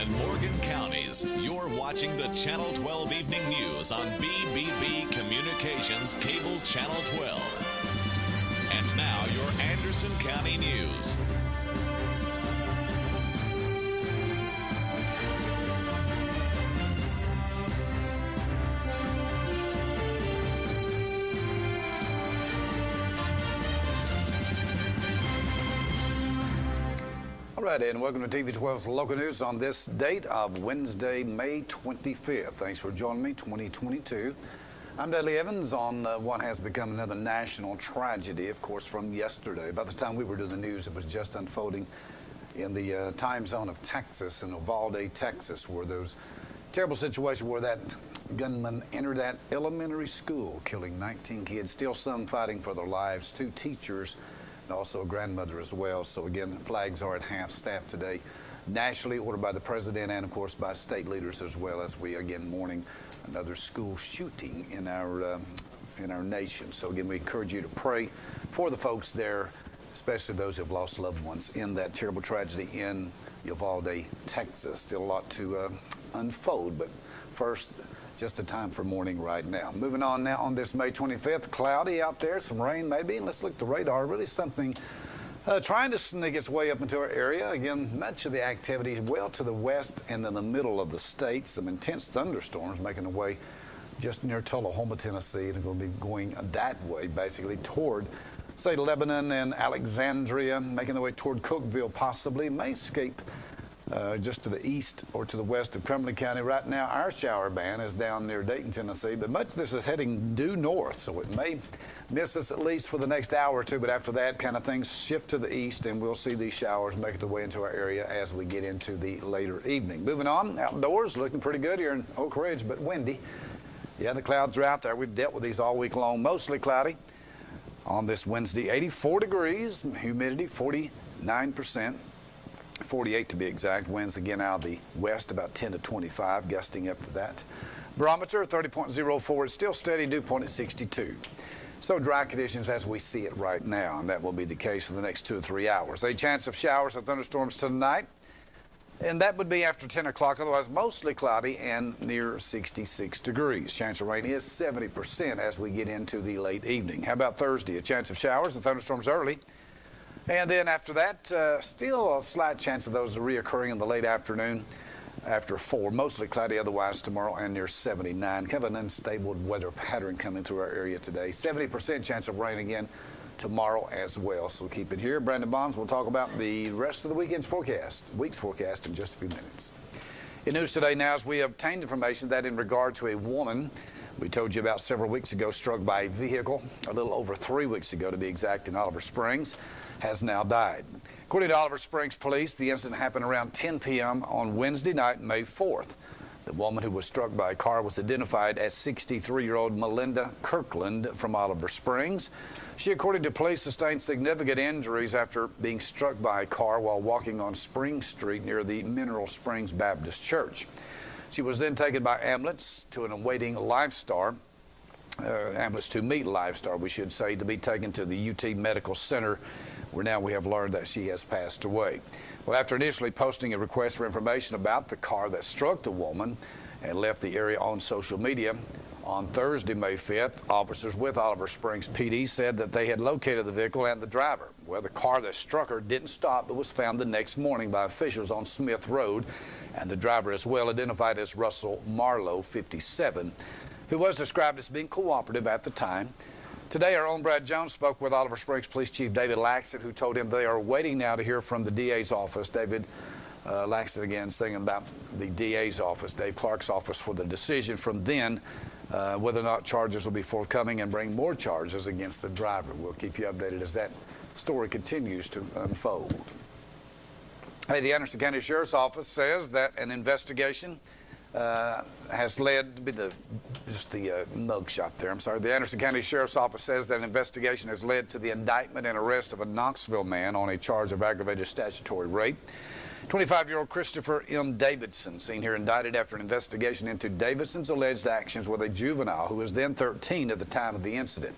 and Morgan Counties. You're watching the Channel 12 Evening News on BBB Communications Cable Channel 12. And now your Anderson County News. All right, and welcome to TV 12's local news on this date of Wednesday, May 25th. Thanks for joining me, 2022. I'm Dudley Evans on what has become another national tragedy, of course, from yesterday. By the time we were doing the news, it was just unfolding in the time zone of Texas, in Uvalde, Texas, where those terrible situation where that gunman entered that elementary school, killing 19 kids, still some fighting for their lives, 2 teachers, and also a grandmother as well. So again, the flags are at half-staff today, nationally ordered by the president and of course by state leaders as well, as we again mourning another school shooting in our nation. So again, we encourage you to pray for the folks there, especially those who have lost loved ones in that terrible tragedy in Uvalde, Texas. Still a lot to unfold, but first, just a time for mourning right now. Moving on now on this May 25th, cloudy out there, some rain maybe. Let's look at the radar. Really something trying to sneak its way up into our area. Again, much of the activity is well to the west and in the middle of the state. Some intense thunderstorms making their way just near Tullahoma, Tennessee. They're going to be going that way, basically, toward, say, Lebanon and Alexandria, making their way toward Cookeville, possibly. May escape just to the east or to the west of Cumberland County. Right now, our shower band is down near Dayton, Tennessee, but much of this is heading due north, so it may miss us at least for the next hour or two, but after that, kind of things shift to the east, and we'll see these showers make their way into our area as we get into the later evening. Moving on, outdoors, looking pretty good here in Oak Ridge, but windy. Yeah, the clouds are out there. We've dealt with these all week long, mostly cloudy. On this Wednesday, 84 degrees, humidity 49%. 48 to be exact. Winds again out of the west about 10 to 25, gusting up to that. Barometer 30.04. It's still steady, dew point at 62. So dry conditions as we see it right now, and that will be the case for the next 2 or 3 hours. A chance of showers or thunderstorms tonight, and that would be after 10 o'clock. Otherwise, mostly cloudy and near 66 degrees. Chance of rain is 70% as we get into the late evening. How about Thursday? A chance of showers and thunderstorms early. And then after that, still a slight chance of those reoccurring in the late afternoon after 4. Mostly cloudy otherwise tomorrow and near 79. Kind of an unstable weather pattern coming through our area today. 70% chance of rain again tomorrow as well. So keep it here. Brandon Bonds will talk about the rest of the week's forecast in just a few minutes. In news today now, as we obtained information that in regard to a woman we told you about several weeks ago struck by a vehicle, a little over 3 weeks ago to be exact, in Oliver Springs, has now died. According to Oliver Springs Police, the incident happened around 10 p.m. on Wednesday night, May 4th. The woman who was struck by a car was identified as 63-year-old Melinda Kirkland from Oliver Springs. She, according to police, sustained significant injuries after being struck by a car while walking on Spring Street near the Mineral Springs Baptist Church. She was then taken by ambulance to an awaiting ambulance to meet LiveStar, we should say, to be taken to the UT Medical Center, where now we have learned that she has passed away. Well, after initially posting a request for information about the car that struck the woman and left the area on social media, on Thursday, May 5th, officers with Oliver Springs PD said that they had located the vehicle and the driver. Well, the car that struck her didn't stop, but was found the next morning by officials on Smith Road, and the driver as well, identified as Russell Marlowe, 57, who was described as being cooperative at the time. Today, our own Brad Jones spoke with Oliver Springs Police Chief David Laxton, who told him they are waiting now to hear from the DA's office. David Laxton again saying about the DA's office, Dave Clark's office, for the decision from then whether or not charges will be forthcoming and bring more charges against the driver. We'll keep you updated as that story continues to unfold. Hey, the Anderson County Sheriff's Office says that an investigation has led to be the mug shot there. I'm sorry. The Anderson County Sheriff's Office says that an investigation has led to the indictment and arrest of a Knoxville man on a charge of aggravated statutory rape. 25-year-old Christopher M. Davidson, seen here indicted after an investigation into Davidson's alleged actions with a juvenile who was then 13 at the time of the incident.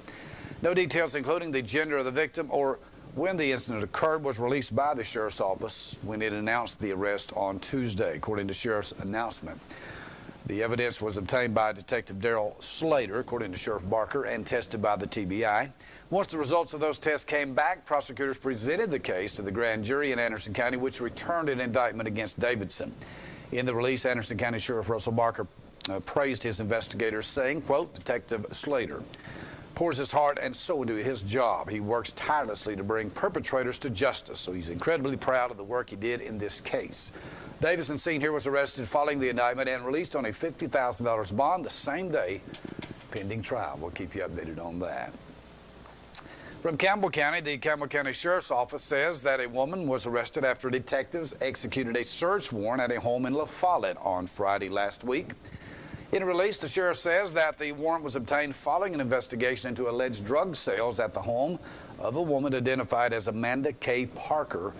No details, including the gender of the victim or when the incident occurred was released by the sheriff's office when it announced the arrest on Tuesday, according to sheriff's announcement. The evidence was obtained by Detective Daryl Slater, according to Sheriff Barker, and tested by the TBI. Once the results of those tests came back, prosecutors presented the case to the grand jury in Anderson County, which returned an indictment against Davidson. In the release, Anderson County Sheriff Russell Barker praised his investigators, saying, quote, Detective Slater pours his heart and soul into his job. He works tirelessly to bring perpetrators to justice, so he's incredibly proud of the work he did in this case. Davidson Sr. was arrested following the indictment and released on a $50,000 bond the same day, pending trial. We'll keep you updated on that. From Campbell County, the Campbell County Sheriff's Office says that a woman was arrested after detectives executed a search warrant at a home in La Follette on Friday last week. In a release, the sheriff says that the warrant was obtained following an investigation into alleged drug sales at the home of a woman identified as Amanda K. Parker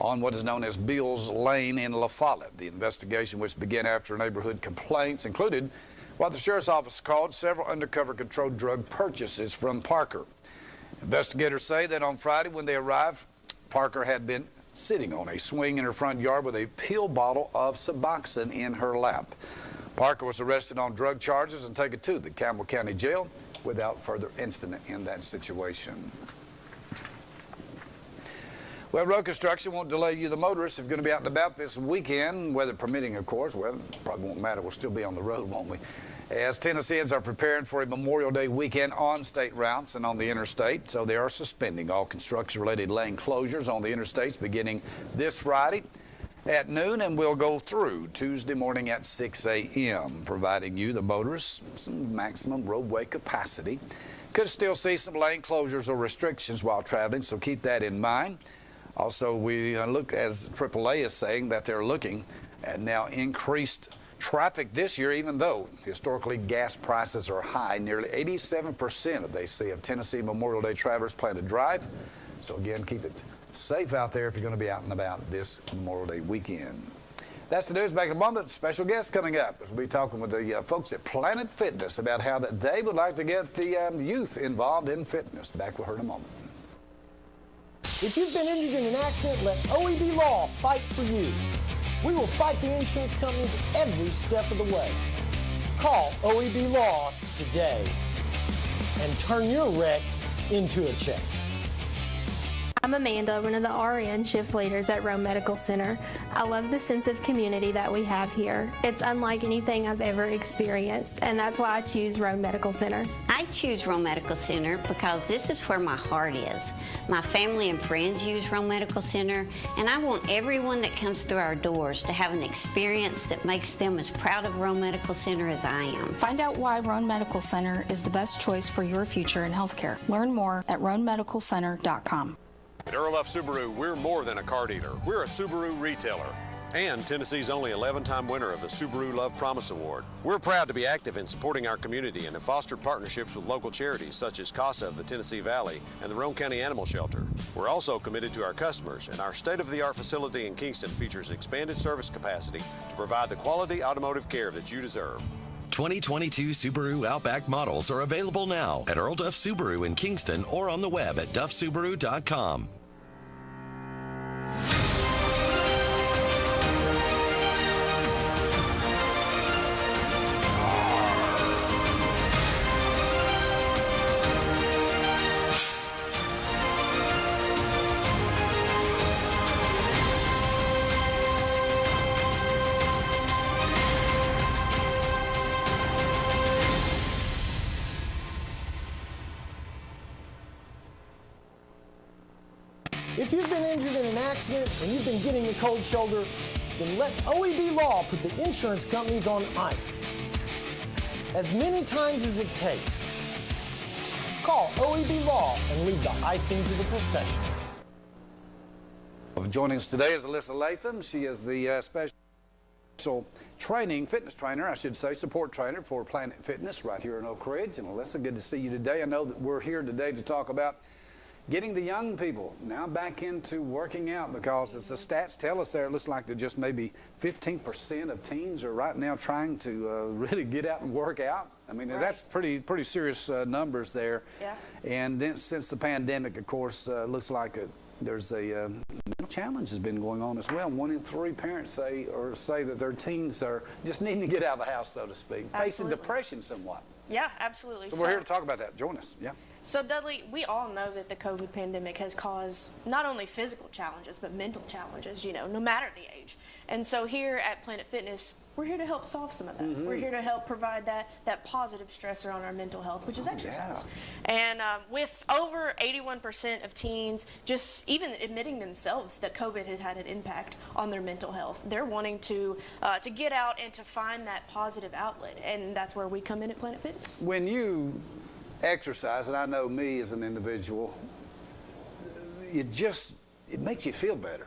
on what is known as Beals Lane in La Follette. The investigation, which began after neighborhood complaints, included what the sheriff's office called several undercover controlled drug purchases from Parker. Investigators say that on Friday when they arrived, Parker had been sitting on a swing in her front yard with a pill bottle of Suboxone in her lap. Parker was arrested on drug charges and taken to the Campbell County Jail without further incident in that situation. Well, road construction won't delay you, the motorists, if you're going to be out and about this weekend, weather permitting, of course. Well, it probably won't matter. We'll still be on the road, won't we? As Tennesseans are preparing for a Memorial Day weekend on state routes and on the interstate, so they are suspending all construction-related lane closures on the interstates beginning this Friday at noon and will go through Tuesday morning at 6 a.m., providing you, the motorists, some maximum roadway capacity. Could still see some lane closures or restrictions while traveling, so keep that in mind. Also, we look, as AAA is saying, that they're looking at now increased traffic this year, even though historically gas prices are high. Nearly 87% they say of Tennessee Memorial Day travelers plan to drive. So again, keep it safe out there if you're going to be out and about this Memorial Day weekend. That's the news. Back in a moment. Special guest coming up as we'll be talking with the folks at Planet Fitness about how that they would like to get the youth involved in fitness. Back with her in a moment. If you've been injured in an accident, let OEB Law fight for you. We will fight the insurance companies every step of the way. Call OEB Law today and turn your wreck into a check. I'm Amanda, one of the RN shift leaders at Roane Medical Center. I love the sense of community that we have here. It's unlike anything I've ever experienced, and that's why I choose Roane Medical Center. I choose Roane Medical Center because this is where my heart is. My family and friends use Roane Medical Center, and I want everyone that comes through our doors to have an experience that makes them as proud of Roane Medical Center as I am. Find out why Roane Medical Center is the best choice for your future in healthcare. Learn more at RoaneMedicalCenter.com. At Earl F. Subaru, we're more than a car dealer. We're a Subaru retailer and Tennessee's only 11-time winner of the Subaru Love Promise Award. We're proud to be active in supporting our community and have fostered partnerships with local charities such as CASA of the Tennessee Valley and the Roane County Animal Shelter. We're also committed to our customers, and our state-of-the-art facility in Kingston features expanded service capacity to provide the quality automotive care that you deserve. 2022 Subaru Outback models are available now at Earl Duff Subaru in Kingston or on the web at duffsubaru.com. If you've been injured in an accident and you've been getting a cold shoulder, then let OEB Law put the insurance companies on ice. As many times as it takes. Call OEB Law and leave the icing to the professionals. Joining us today is Alyssa Latham. She is the special training, fitness trainer, I should say, support trainer for Planet Fitness right here in Oak Ridge. And Alyssa, good to see you today. I know that we're here today to talk about getting the young people now back into working out, because as the stats tell us there, it looks like that just maybe 15% of teens are right now trying to really get out and work out. I mean, that's pretty serious numbers there. Yeah. And then since the pandemic, of course, looks like there's a mental challenge has been going on as well. 1 in 3 parents say that their teens are just needing to get out of the house, so to speak, facing depression somewhat. Yeah, absolutely. So we're here to talk about that. Join us. Yeah. So Dudley, we all know that the COVID pandemic has caused not only physical challenges, but mental challenges, no matter the age. And so here at Planet Fitness, we're here to help solve some of that. Mm-hmm. We're here to help provide that positive stressor on our mental health, which is exercise. Yeah. And with over 81% of teens just even admitting themselves that COVID has had an impact on their mental health, they're wanting to get out and to find that positive outlet. And that's where we come in at Planet Fitness. When you exercise, and I know me as an individual, it makes you feel better.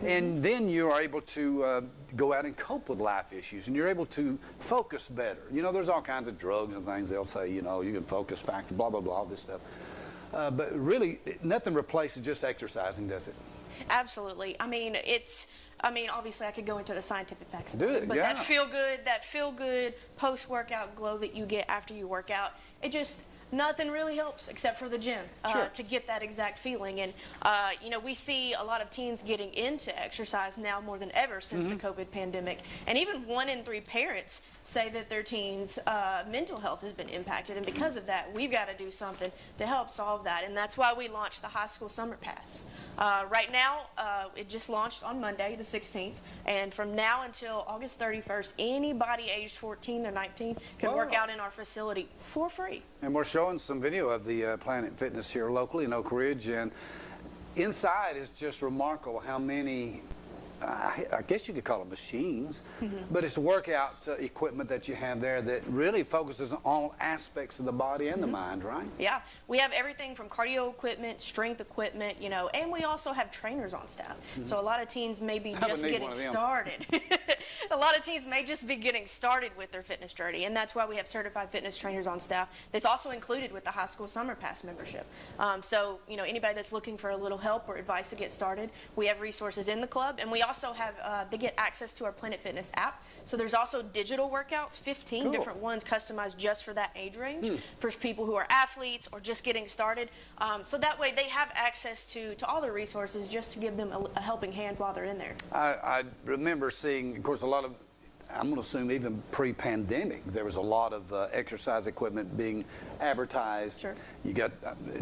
And then you are able to go out and cope with life issues, and you're able to focus better. There's all kinds of drugs and things they'll say, you can focus factor, blah, blah, blah, all this stuff. But really, nothing replaces just exercising, does it? Absolutely. I mean, obviously I could go into the scientific facts about it, but that feel good post-workout glow that you get after you work out, nothing really helps except for the gym to get that exact feeling. And, we see a lot of teens getting into exercise now more than ever since the COVID pandemic. And even 1 in 3 parents say that their teens' mental health has been impacted. And because of that, we've got to do something to help solve that. And that's why we launched the High School Summer Pass. Right now, it just launched on Monday, the 16th. And from now until August 31st, anybody aged 14 or 19 can work out in our facility for free. And we're showing some video of the Planet Fitness here locally in Oak Ridge, and inside is just remarkable how many, I guess you could call them machines, but it's workout equipment that you have there that really focuses on all aspects of the body and the mind, right? Yeah, we have everything from cardio equipment, strength equipment, and we also have trainers on staff. So a lot of teens may be just getting started. A lot of teens may just be getting started with their fitness journey, and that's why we have certified fitness trainers on staff. That's also included with the High School Summer Pass membership. So, anybody that's looking for a little help or advice to get started, we have resources in the club, and we also have, they get access to our Planet Fitness app. So there's also digital workouts, 15 different ones customized just for that age range, for people who are athletes or just getting started. So that way they have access to all the resources just to give them a helping hand while they're in there. I remember seeing, of course, a lot of, I'm going to assume even pre-pandemic, there was a lot of exercise equipment being advertised. Sure. You got,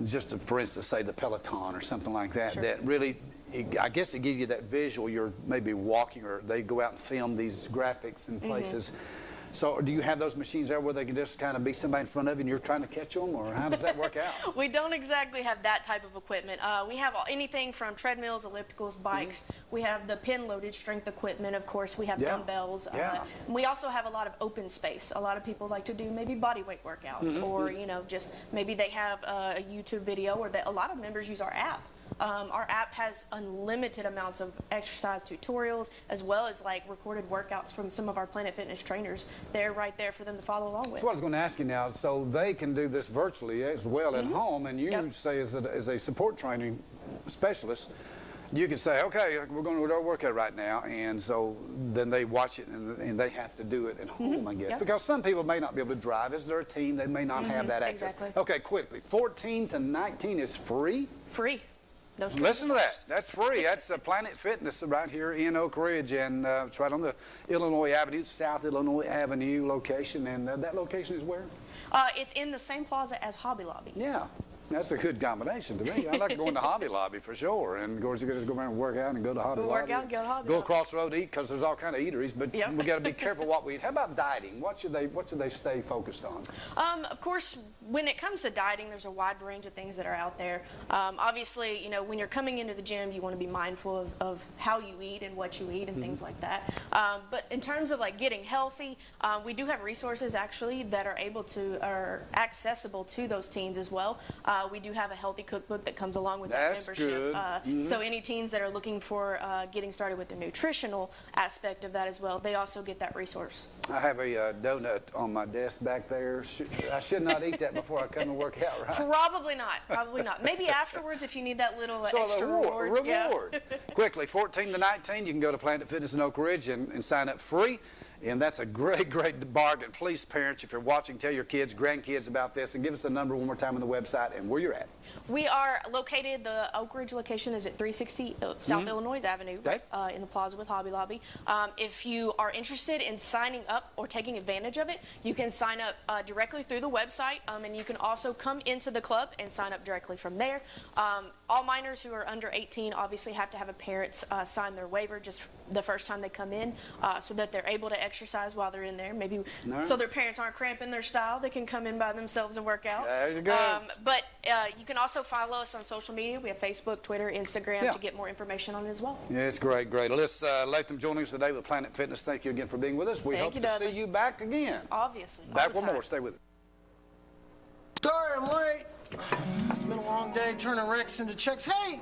just to, for instance, say the Peloton or something like that, that really, I guess it gives you that visual. You're maybe walking, or they go out and film these graphics in places. So do you have those machines there where they can just kind of be somebody in front of you and you're trying to catch them, or how does that work out? We don't exactly have that type of equipment. We have anything from treadmills, ellipticals, bikes. We have the pin-loaded strength equipment, of course. We have dumbbells. We also have a lot of open space. A lot of people like to do maybe body weight workouts, or just maybe they have a YouTube video, or a lot of members use our app. Our app has unlimited amounts of exercise tutorials, as well as recorded workouts from some of our Planet Fitness trainers. They're right there for them to follow along with. So what I was going to ask you now, so they can do this virtually as well at home, and you say as a support training specialist, you can say, okay, we're going to do our workout right now, and so then they watch it and they have to do it at home, I guess, because some people may not be able to drive. As their team, they may not have that access. Exactly. Okay, quickly, 14 to 19 is free? Free. Listen to that. That's free. That's Planet Fitness right here in Oak Ridge, and it's right on the Illinois Avenue, South Illinois Avenue location. And that location is where? It's in the same plaza as Hobby Lobby. Yeah. That's a good combination to me. I like going to Hobby Lobby for sure. And of course, you can just go around and work out and go to Hobby Lobby. Work out and go to Hobby Go Lobby. across the road to eat, because there's all kind of eateries. But we got to be careful what we eat. How about dieting? What should they stay focused on? Of course, when it comes to dieting, there's a wide range of things that are out there. Obviously, when you're coming into the gym, you want to be mindful of how you eat and what you eat and things like that. But in terms of getting healthy, we do have resources actually that are accessible to those teens as well. We do have a healthy cookbook that comes along with That's that membership. good. So any teens that are looking for getting started with the nutritional aspect of that as well, they also get that resource. I have a donut on my desk back there. I should not eat that before I come and work out, right? Probably not. Probably not. Maybe afterwards if you need that little extra reward. Yeah. Quickly, 14 to 19, you can go to Planet Fitness in Oak Ridge and sign up free. And that's a great, great bargain. Please, parents, if you're watching, tell your kids, grandkids about this, and give us the number one more time on the website and where you're at. We are located, the Oak Ridge location is at 360 South Illinois Avenue, in the plaza with Hobby Lobby. If you are interested in signing up or taking advantage of it, you can sign up directly through the website, and you can also come into the club and sign up directly from there. All minors who are under 18 obviously have to have a parent sign their waiver just the first time they come in, so that they're able to exercise while they're in there. Maybe so their parents aren't cramping their style. They can come in by themselves and work out. There you go. But you can also follow us on social media. We have Facebook, Twitter, Instagram to get more information on it as well. Yeah, it's great, great. Let's let them join us today with Planet Fitness. Thank you again for being with us. We hope to see you back again. Obviously. Back with more. Stay with us. Sorry I'm late. It's been a long day turning Rex into checks. Hey,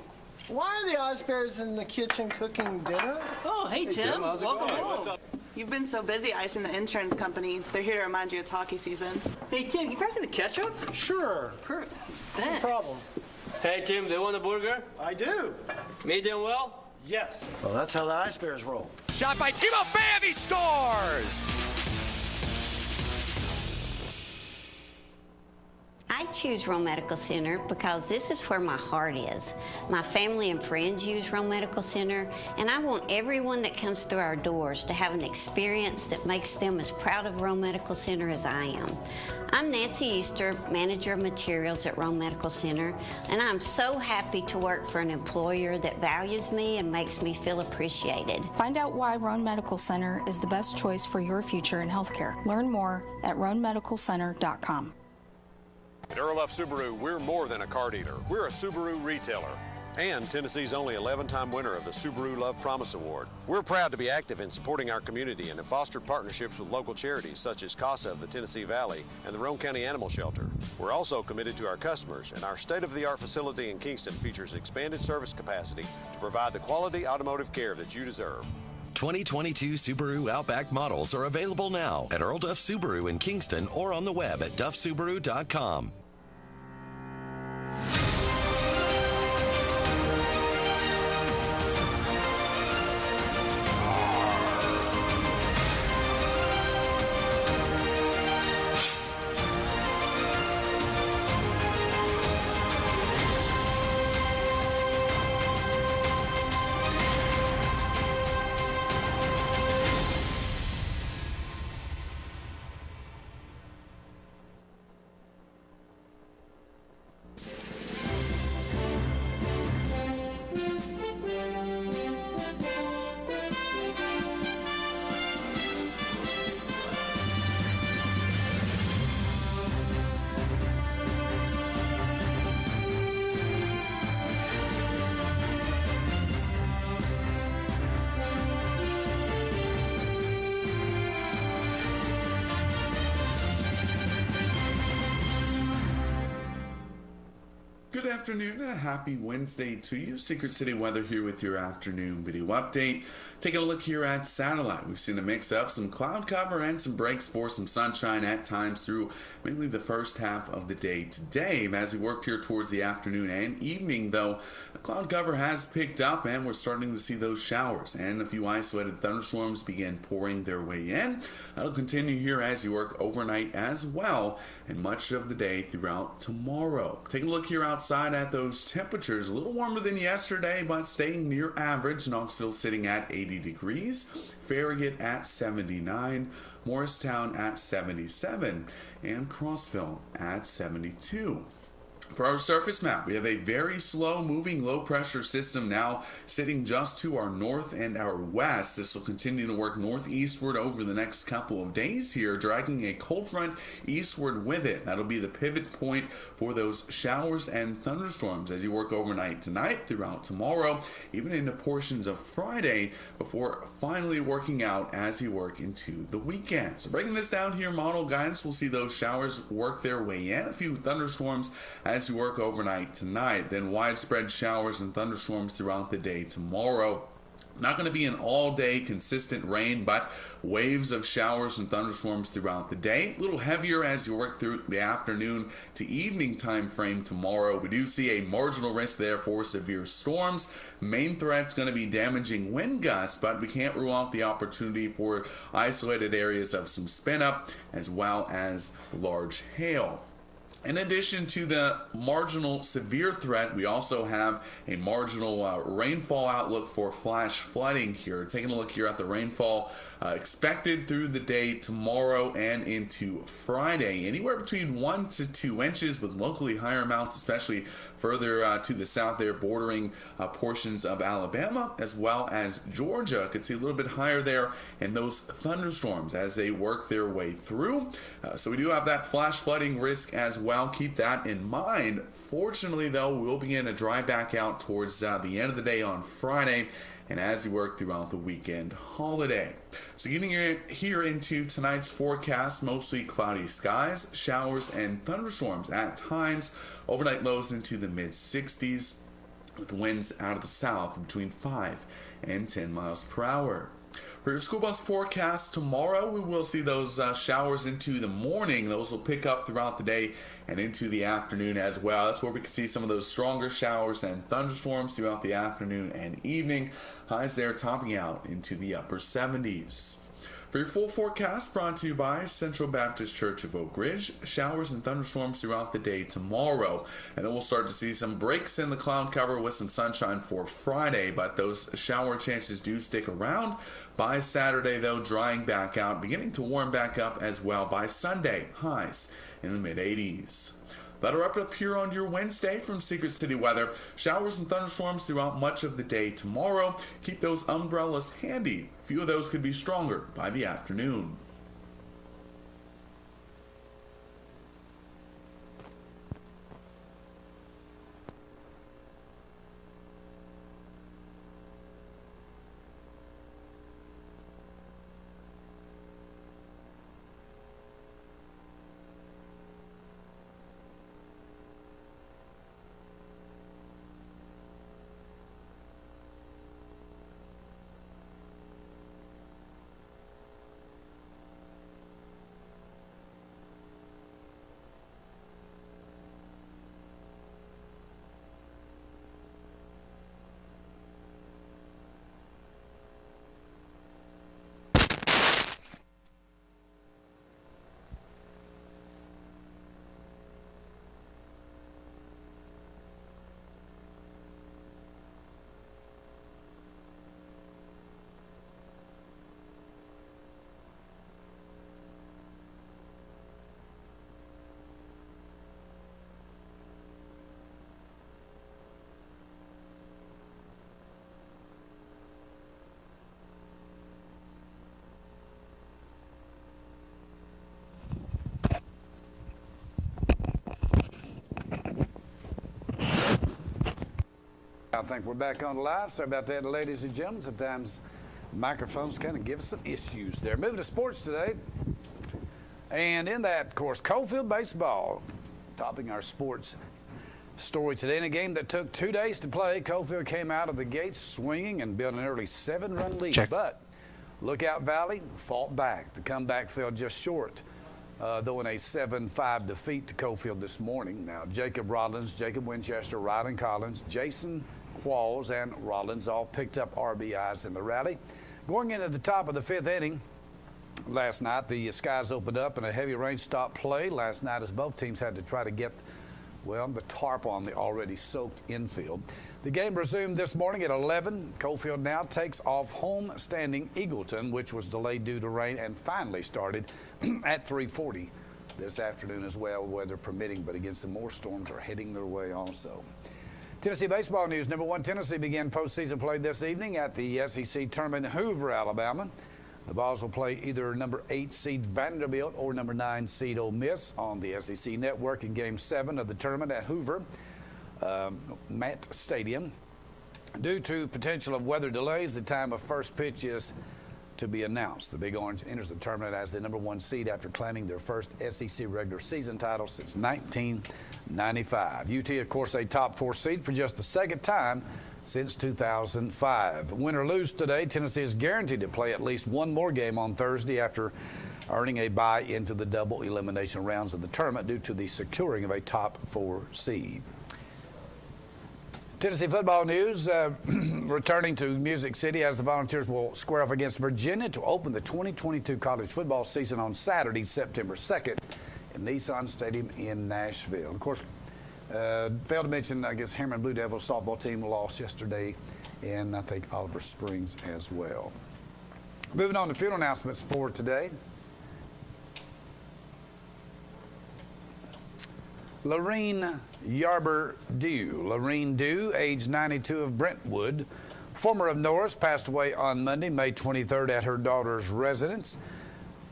why are the Ice Bears in the kitchen cooking dinner? Oh, hey, Tim. How's it Welcome going? home. What's up? You've been so busy icing the insurance company. They're here to remind you it's hockey season. Hey, Tim, can you pass me the ketchup? Sure. Thanks. No problem. Hey, Tim, do you want a burger? I do. Medium well? Yes. Well, that's how the Ice Bears roll. Shot by Timo, bam, he scores! I choose Roane Medical Center because this is where my heart is. My family and friends use Roane Medical Center, and I want everyone that comes through our doors to have an experience that makes them as proud of Roane Medical Center as I am. I'm Nancy Easter, Manager of Materials at Roane Medical Center, and I'm so happy to work for an employer that values me and makes me feel appreciated. Find out why Roane Medical Center is the best choice for your future in healthcare. Learn more at roanemedicalcenter.com. At Earl F. Subaru, we're more than a car dealer. We're a Subaru retailer and Tennessee's only 11-time winner of the Subaru Love Promise Award. We're proud to be active in supporting our community and have fostered partnerships with local charities such as CASA of the Tennessee Valley and the Roane County Animal Shelter. We're also committed to our customers, and our state-of-the-art facility in Kingston features expanded service capacity to provide the quality automotive care that you deserve. 2022 Subaru Outback models are available now at Earl Duff Subaru in Kingston or on the web at duffsubaru.com. Good afternoon and a happy Wednesday to you. Secret City Weather here with your afternoon video update. Taking a look here at satellite. We've seen a mix of some cloud cover and some breaks for some sunshine at times through mainly the first half of the day today. As we worked here towards the afternoon and evening, though, the cloud cover has picked up and we're starting to see those showers and a few isolated thunderstorms begin pouring their way in. That'll continue here as you work overnight as well and much of the day throughout tomorrow. Taking a look here outside at those temperatures, a little warmer than yesterday, but staying near average. Knoxville sitting at 80 degrees, Farragut at 79, Morristown at 77, and Crossville at 72. For our surface map, we have a very slow moving low pressure system now sitting just to our north and our west. This will continue to work northeastward over the next couple of days here, dragging a cold front eastward with it. That'll be the pivot point for those showers and thunderstorms as you work overnight tonight, throughout tomorrow, even into portions of Friday, before finally working out as you work into the weekend. So breaking this down here, model guidance, we'll see those showers work their way in. A few thunderstorms as as you work overnight tonight. Then widespread showers and thunderstorms throughout the day tomorrow. Not going to be an all-day consistent rain, but waves of showers and thunderstorms throughout the day. A little heavier as you work through the afternoon to evening time frame tomorrow. We do see a marginal risk there for severe storms. Main threat's going to be damaging wind gusts, but we can't rule out the opportunity for isolated areas of some spin-up as well as large hail. In addition to the marginal severe threat, we also have a marginal rainfall outlook for flash flooding here. Taking a look here at the rainfall expected through the day tomorrow and into Friday. Anywhere between 1 to 2 inches with locally higher amounts, especially further to the south there, bordering portions of Alabama as well as Georgia. Could see a little bit higher there in those thunderstorms as they work their way through. So we do have that flash flooding risk as well. Keep that in mind. Fortunately, though, we'll begin to dry back out towards the end of the day on Friday and as you work throughout the weekend holiday. So getting here into tonight's forecast, mostly cloudy skies, showers, and thunderstorms at times. Overnight lows into the mid-60s with winds out of the south between 5 and 10 miles per hour. For your school bus forecast tomorrow, we will see those showers into the morning. Those will pick up throughout the day and into the afternoon as well. That's where we can see some of those stronger showers and thunderstorms throughout the afternoon and evening. Highs there topping out into the upper 70s. For your full forecast, brought to you by Central Baptist Church of Oak Ridge. Showers and thunderstorms throughout the day tomorrow. And then we'll start to see some breaks in the cloud cover with some sunshine for Friday. But those shower chances do stick around. By Saturday, though, drying back out, beginning to warm back up as well by Sunday. Highs in the mid-80s. That'll wrap it up here on your Wednesday from Secret City Weather. Showers and thunderstorms throughout much of the day tomorrow. Keep those umbrellas handy. A few of those could be stronger by the afternoon. I think we're back on live. Sorry about that, ladies and gentlemen. Sometimes microphones kind of give us some issues there. Moving to sports today. And in that, of course, Coalfield baseball topping our sports story today. In a game that took 2 days to play, Coalfield came out of the gates swinging and built an early 7-run lead. Check. But Lookout Valley fought back. The comeback fell just short, though in a 7-5 defeat to Coalfield this morning. Now, Jacob Rollins, Jacob Winchester, Rylan Collins, Jason Qualls, and Rollins all picked up RBIs in the rally. Going into the top of the 5th inning last night, the skies opened up and a heavy rain stopped play last night as both teams had to try to get, well, the tarp on the already soaked infield. The game resumed this morning at 11. Coalfield now takes off home standing Eagleton, which was delayed due to rain, and finally started at 3:40 this afternoon as well, weather permitting, but again, some more storms are heading their way also. Tennessee baseball news. Number 1 Tennessee began postseason play this evening at the SEC tournament in Hoover, Alabama. The Vols will play either number 8 seed Vanderbilt or number 9 seed Ole Miss on the SEC network in Game 7 of the tournament at Hoover Matt Stadium. Due to potential of weather delays, the time of first pitch is to be announced. The Big Orange enters the tournament as the #1 seed after claiming their first SEC regular season title since 1995. UT, of course, a top 4 seed for just the second time since 2005. Win or lose today, Tennessee is guaranteed to play at least one more game on Thursday after earning a bye into the double elimination rounds of the tournament due to the securing of a top 4 seed. Tennessee football news, returning to Music City as the Volunteers will square off against Virginia to open the 2022 college football season on Saturday, September 2nd in Nissan Stadium in Nashville. Of course, failed to mention, I guess, Harriman Blue Devils softball team lost yesterday, and I think Oliver Springs as well. Moving on to funeral announcements for today. Lorene Yarber Dew. Lorene Dew, age 92 of Brentwood, former of Norris, passed away on Monday, May 23rd at her daughter's residence.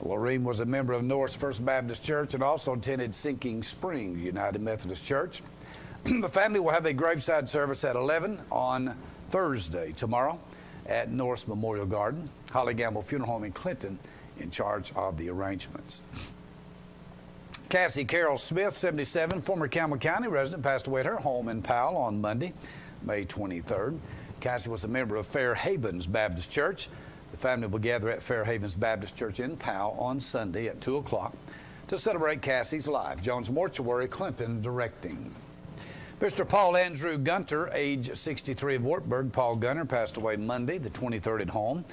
Lorene was a member of Norris First Baptist Church and also attended Sinking Springs United Methodist Church. The family will have a graveside service at 11 on Thursday, tomorrow, at Norris Memorial Garden. Holly Gamble Funeral Home in Clinton in charge of the arrangements. Cassie Carol Smith, 77, former Campbell County resident, passed away at her home in Powell on Monday, May 23rd. Cassie was a member of Fair Havens Baptist Church. The family will gather at Fair Havens Baptist Church in Powell on Sunday at 2 o'clock to celebrate Cassie's life. Jones Mortuary, Clinton, directing. Mr. Paul Andrew Gunter, age 63 of Wartburg. Paul Gunter passed away Monday, the 23rd, at home.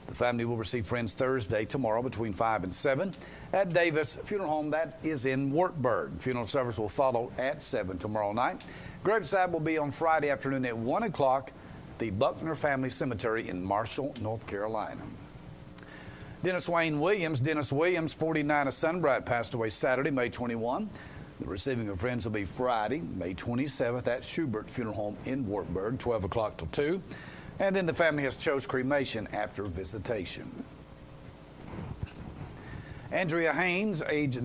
The family will receive friends Thursday, tomorrow, between 5 and 7 at Davis Funeral Home. That is in Wartburg. Funeral service will follow at 7 tomorrow night. Graveside will be on Friday afternoon at 1 o'clock, the Buckner Family Cemetery in Marshall, North Carolina. Dennis Wayne Williams. Dennis Williams, 49 of Sunbright, passed away Saturday, May 21. The receiving of friends will be Friday, May 27th at Schubert Funeral Home in Wartburg, 12 o'clock till 2. And then the family has chose cremation after visitation. Andrea Haynes, age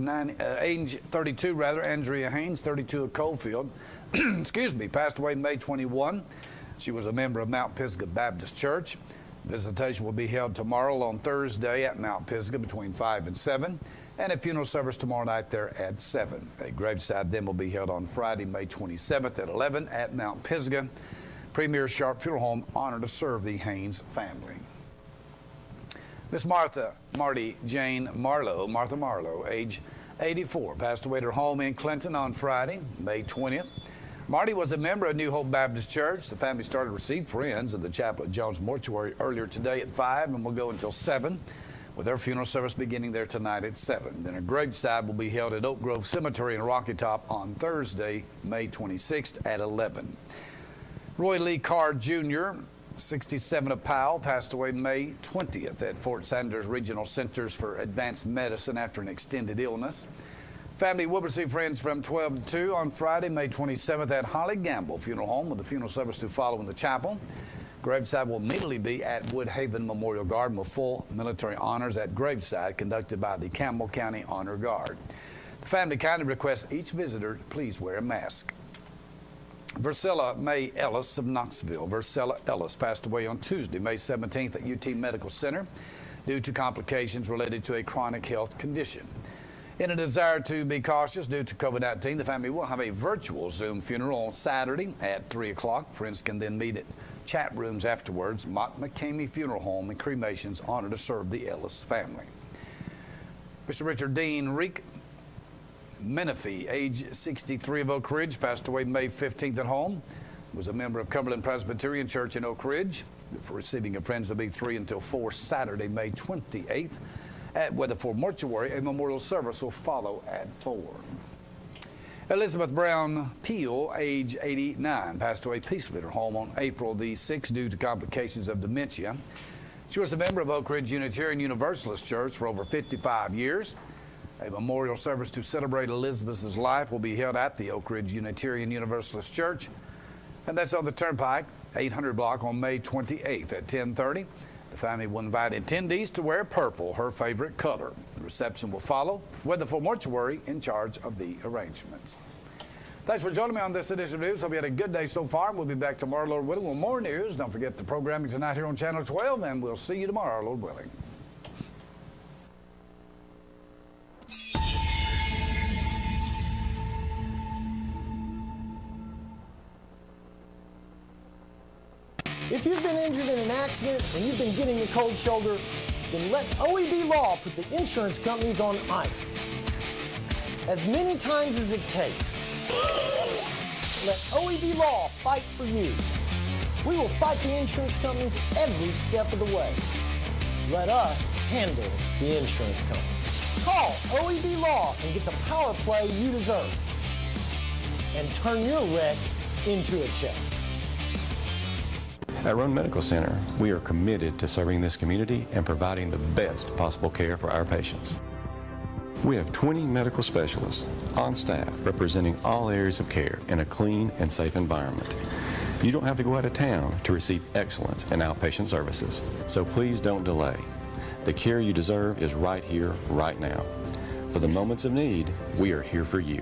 32, Andrea Haynes, 32 of Coalfield, passed away May 21. She was a member of Mount Pisgah Baptist Church. Visitation will be held tomorrow on Thursday at Mount Pisgah between 5 and 7, and a funeral service tomorrow night there at 7. A graveside then will be held on Friday, May 27th at 11 at Mount Pisgah. Premier Sharp Funeral Home, honored to serve the Haynes family. Miss Marty Jane Marlowe, Martha Marlowe, age 84, passed away at her home in Clinton on Friday, May 20th. Marty was a member of New Hope Baptist Church. The family started to receive friends at the chapel at Jones Mortuary earlier today at 5 and will go until 7, with their funeral service beginning there tonight at 7. Then a graveside will be held at Oak Grove Cemetery in Rocky Top on Thursday, May 26th at 11. Roy Lee Carr Jr., 67 of Powell, passed away May 20th at Fort Sanders Regional Centers for Advanced Medicine after an extended illness. Family will receive friends from 12 to 2 on Friday, May 27th at Holly Gamble Funeral Home, with the funeral service to follow in the chapel. Graveside will immediately be at Woodhaven Memorial Garden with full military honors at graveside conducted by the Campbell County Honor Guard. The family kindly requests each visitor to please wear a mask. Versilla May Ellis of Knoxville. Versilla Ellis passed away on Tuesday, May 17th at UT Medical Center due to complications related to a chronic health condition. In a desire to be cautious due to COVID-19, the family will have a virtual Zoom funeral on Saturday at 3 o'clock. Friends can then meet at chat rooms afterwards. Mott McCamey Funeral Home and cremations honored to serve the Ellis family. Mr. Richard Dean Reek Menifee, age 63 of Oak Ridge, passed away May 15th at home. Was a member of Cumberland Presbyterian Church in Oak Ridge. For receiving of friends will be 3 until 4 Saturday, May 28th. At Weatherford Mortuary, a memorial service will follow at 4. Elizabeth Brown Peel, age 89, passed away peacefully at her home on April the 6th due to complications of dementia. She was a member of Oak Ridge Unitarian Universalist Church for over 55 years. A memorial service to celebrate Elizabeth's life will be held at the Oak Ridge Unitarian Universalist Church, and that's on the Turnpike, 800 block, on May 28th at 10:30. The family will invite attendees to wear purple, her favorite color. The reception will follow. Weatherford Mortuary in charge of the arrangements. Thanks for joining me on this edition of news. Hope you had a good day so far. We'll be back tomorrow, Lord willing, with more news. Don't forget the programming tonight here on Channel 12, and we'll see you tomorrow, Lord willing. If you've been injured in an accident and you've been getting a cold shoulder, then let OED Law put the insurance companies on ice. As many times as it takes, let OED Law fight for you. We will fight the insurance companies every step of the way. Let us handle the insurance company. Call OED Law and get the power play you deserve. And turn your wreck into a check. At Roane Medical Center, we are committed to serving this community and providing the best possible care for our patients. We have 20 medical specialists on staff representing all areas of care in a clean and safe environment. You don't have to go out of town to receive excellence in outpatient services, so please don't delay. The care you deserve is right here, right now. For the moments of need, we are here for you.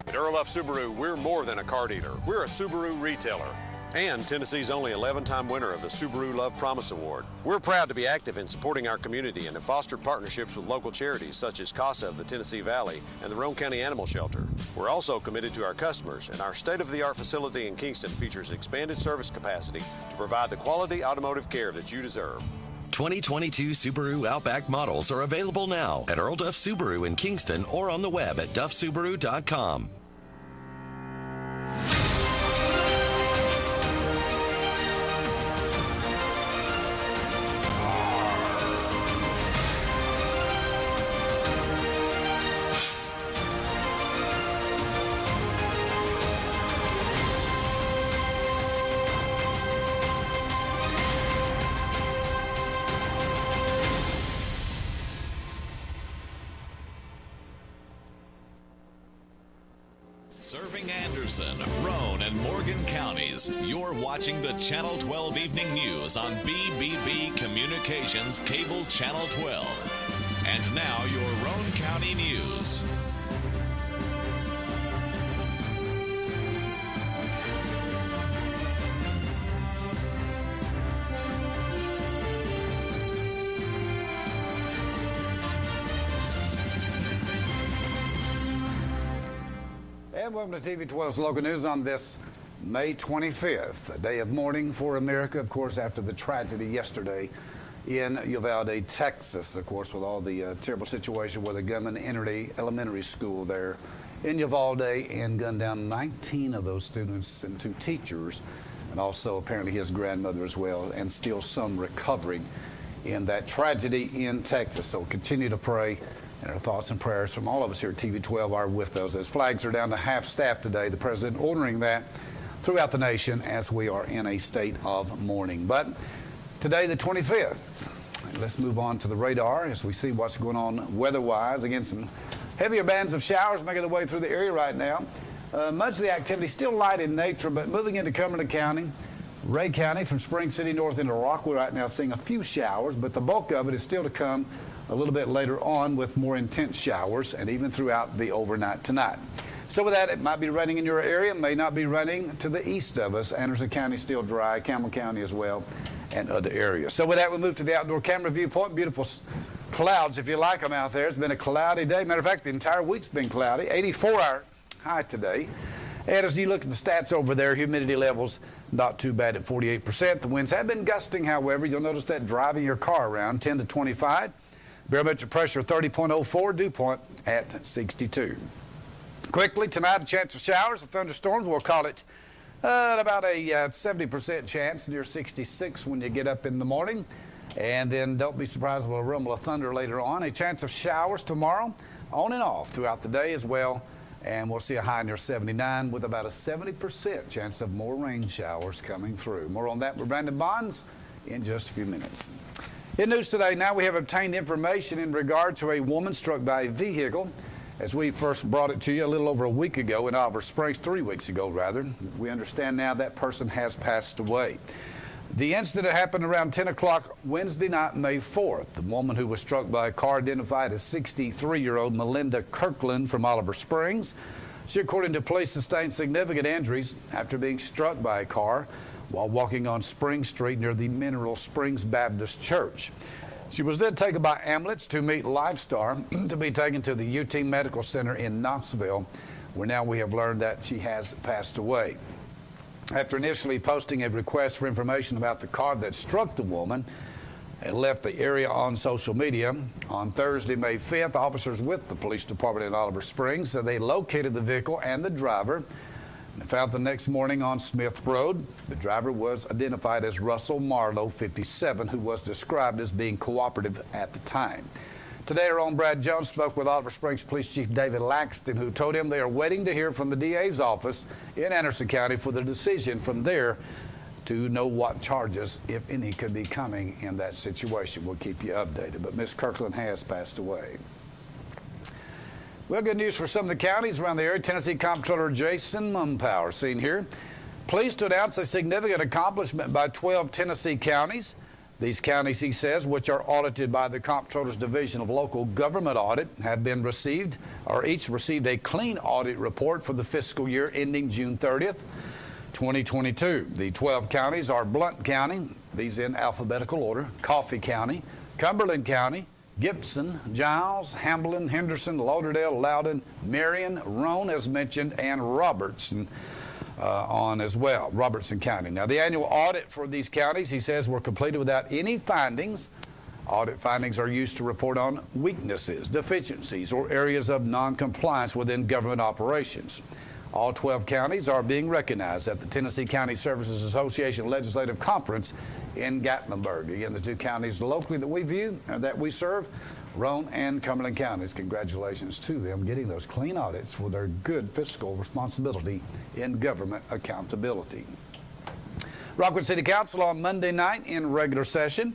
At Earl F. Subaru, we're more than a car dealer. We're a Subaru retailer and Tennessee's only 11-time winner of the Subaru Love Promise Award. We're proud to be active in supporting our community and have fostered partnerships with local charities such as CASA of the Tennessee Valley and the Roane County Animal Shelter. We're also committed to our customers, and our state-of-the-art facility in Kingston features expanded service capacity to provide the quality automotive care that you deserve. 2022 Subaru Outback models are available now at Earl Duff Subaru in Kingston or on the web at duffsubaru.com. Serving Anderson, Roane, and Morgan counties, you're watching the Channel 12 Evening News on BBB Communications Cable Channel 12. And now your Roane County News. And welcome to TV 12's local news on this May 25th, a day of mourning for America, of course, after the tragedy yesterday in Uvalde, Texas, of course, with all the terrible situation where the gunman entered an elementary school there in Uvalde and gunned down 19 of those students and 2 teachers, and also apparently his grandmother as well, and still some recovering in that tragedy in Texas. So continue to pray. And our thoughts and prayers from all of us here at TV 12 are with those. As flags are down to half staff today, the president ordering that throughout the nation as we are in a state of mourning. But today, the 25th, let's move on to the radar as we see what's going on weather-wise. Again, some heavier bands of showers making their way through the area right now. Much of the activity still light in nature, but moving into Cumberland County, Ray County, from Spring City north into Rockwood right now, seeing a few showers, but the bulk of it is still to come a little bit later on with more intense showers and even throughout the overnight tonight. So with that, it might be raining in your area, may not be raining to the east of us. Anderson County still dry, Campbell County as well, and other areas. So with that, we move to the outdoor camera viewpoint. Beautiful clouds, if you like them out there. It's been a cloudy day. Matter of fact, the entire week's been cloudy. 84-hour high today. And as you look at the stats over there, humidity levels not too bad at 48%. The winds have been gusting, however. You'll notice that driving your car around 10 to 25. Barometric pressure 30.04, dew point at 62. Quickly, tonight, a chance of showers and thunderstorms. We'll call it about a 70% chance, near 66 when you get up in the morning. And then don't be surprised with a rumble of thunder later on. A chance of showers tomorrow, on and off throughout the day as well. And we'll see a high near 79 with about a 70% chance of more rain showers coming through. More on that with Brandon Bonds in just a few minutes. In news today, now we have obtained information in regard to a woman struck by a vehicle. As we first brought it to you a little over a week ago in Oliver Springs, 3 weeks ago rather. We understand now that person has passed away. The incident happened around 10 o'clock Wednesday night, May 4th. The woman who was struck by a car identified as 63-year-old Melinda Kirkland from Oliver Springs. She, according to police, sustained significant injuries after being struck by a car while walking on Spring Street near the Mineral Springs Baptist Church. She was then taken by ambulance to meet Lifestar to be taken to the UT Medical Center in Knoxville, where now we have learned that she has passed away. After initially posting a request for information about the car that struck the woman and left the area on social media, on Thursday, May 5th, officers with the police department in Oliver Springs said they located the vehicle and the driver and found the next morning on Smith Road. The driver was identified as Russell Marlowe, 57, who was described as being cooperative at the time. Today, our own Brad Jones spoke with Oliver Springs Police Chief David Laxton, who told him they are waiting to hear from the DA's office in Anderson County for the decision from there to know what charges, if any, could be coming in that situation. We'll keep you updated. But Miss Kirkland has passed away. Well, good news for some of the counties around the area. Tennessee Comptroller Jason Mumpower seen here. Pleased to announce a significant accomplishment by 12 Tennessee counties. These counties, he says, which are audited by the Comptroller's Division of Local Government Audit, have been received, or each received a clean audit report for the fiscal year ending June 30th, 2022. The 12 counties are Blount County, these in alphabetical order, Coffee County, Cumberland County, Gibson, Giles, Hamblin, Henderson, Lauderdale, Loudoun, Marion, Roane, as mentioned, and Robertson on as well, Robertson County. Now, the annual audit for these counties, he says, were completed without any findings. Audit findings are used to report on weaknesses, deficiencies, or areas of noncompliance within government operations. All 12 counties are being recognized at the Tennessee County Services Association Legislative Conference in Gatlinburg. Again, the two counties locally that we view, that we serve, Roane and Cumberland Counties. Congratulations to them getting those clean audits for their good fiscal responsibility in government accountability. Rockwood City Council on Monday night in regular session.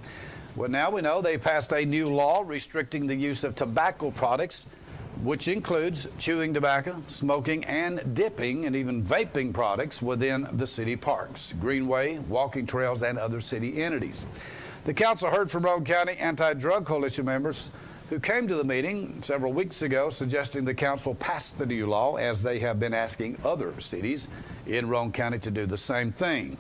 Well, now we know they passed a new law restricting the use of tobacco products, which includes chewing tobacco, smoking, and dipping, and even vaping products within the city parks, greenway, walking trails, and other city entities. The council heard from Roane County Anti-Drug Coalition members who came to the meeting several weeks ago suggesting the council pass the new law, as they have been asking other cities in Roane County to do the same thing.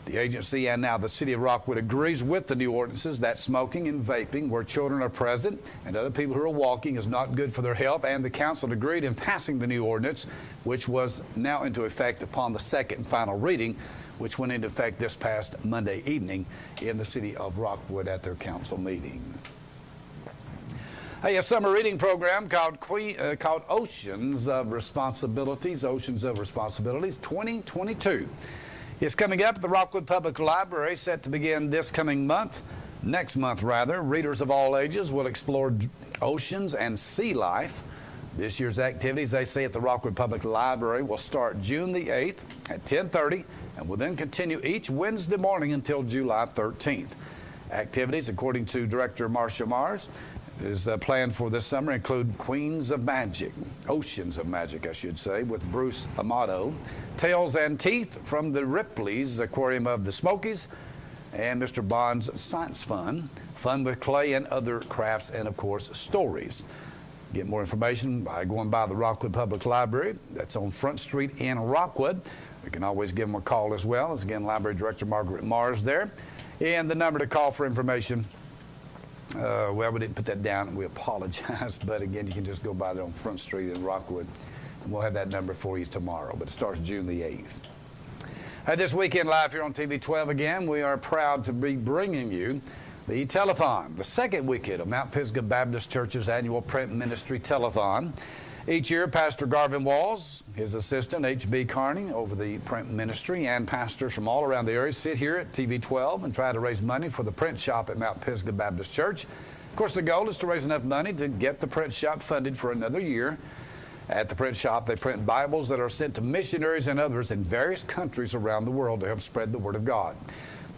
The agency and now the city of Rockwood agrees with the new ordinances that smoking and vaping where children are present and other people who are walking is not good for their health, and the council agreed in passing the new ordinance, which was now into effect upon the second and final reading, which went into effect this past Monday evening in the city of Rockwood at their council meeting. Hey, a summer reading program called Oceans of Responsibilities 2022 is coming up at the Rockwood Public Library, set to begin next month. Readers of all ages will explore oceans and sea life. This year's activities, they say, at the Rockwood Public Library will start June the 8th at 10:30 and will then continue each Wednesday morning until July 13th. Activities, according to Director Marcia Mars, is planned for this summer include Oceans of Magic, I should say, with Bruce Amato, Tails and Teeth from the Ripley's Aquarium of the Smokies, and Mr. Bond's Science Fun with clay and other crafts, and of course stories. Get more information by going by the Rockwood Public Library. That's on Front Street in Rockwood. We can always give them a call as well. As again, Library Director Margaret Mars there. And the number to call for information, well, we didn't put that down, and we apologize, but again, you can just go by there on Front Street in Rockwood, and we'll have that number for you tomorrow, but it starts June the 8th. This weekend live here on TV 12 again, we are proud to be bringing you the telethon, the second weekend of Mount Pisgah Baptist Church's annual print ministry telethon. Each year, Pastor Garvin Walls, his assistant, H.B. Carney, over the print ministry, and pastors from all around the area sit here at TV 12 and try to raise money for the print shop at Mount Pisgah Baptist Church. Of course, the goal is to raise enough money to get the print shop funded for another year. At the print shop, they print Bibles that are sent to missionaries and others in various countries around the world to help spread the Word of God.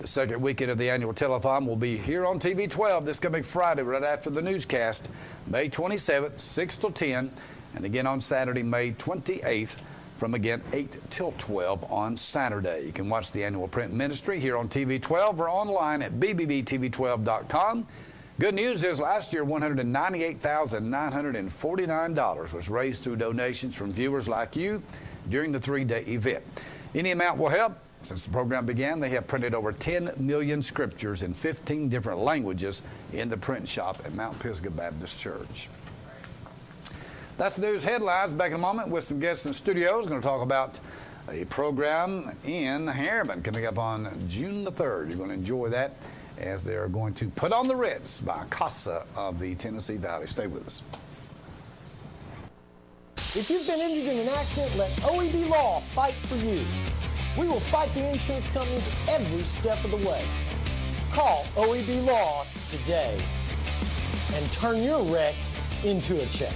The second weekend of the annual telethon will be here on TV 12 this coming Friday, right after the newscast, May 27th, 6 till 10. And again on Saturday, May 28th, from again 8 till 12 on Saturday. You can watch the annual print ministry here on TV 12 or online at bbbtv12.com. Good news is last year, $198,949 was raised through donations from viewers like you during the 3-day event. Any amount will help. Since the program began, they have printed over 10 million scriptures in 15 different languages in the print shop at Mount Pisgah Baptist Church. That's the news headlines. Back in a moment with some guests in the studios. Going to talk about a program in Harriman coming up on June the 3rd. You're going to enjoy that as they're going to put on the Ritz by CASA of the Tennessee Valley. Stay with us. If you've been injured in an accident, let OEB Law fight for you. We will fight the insurance companies every step of the way. Call OEB Law today and turn your wreck into a check.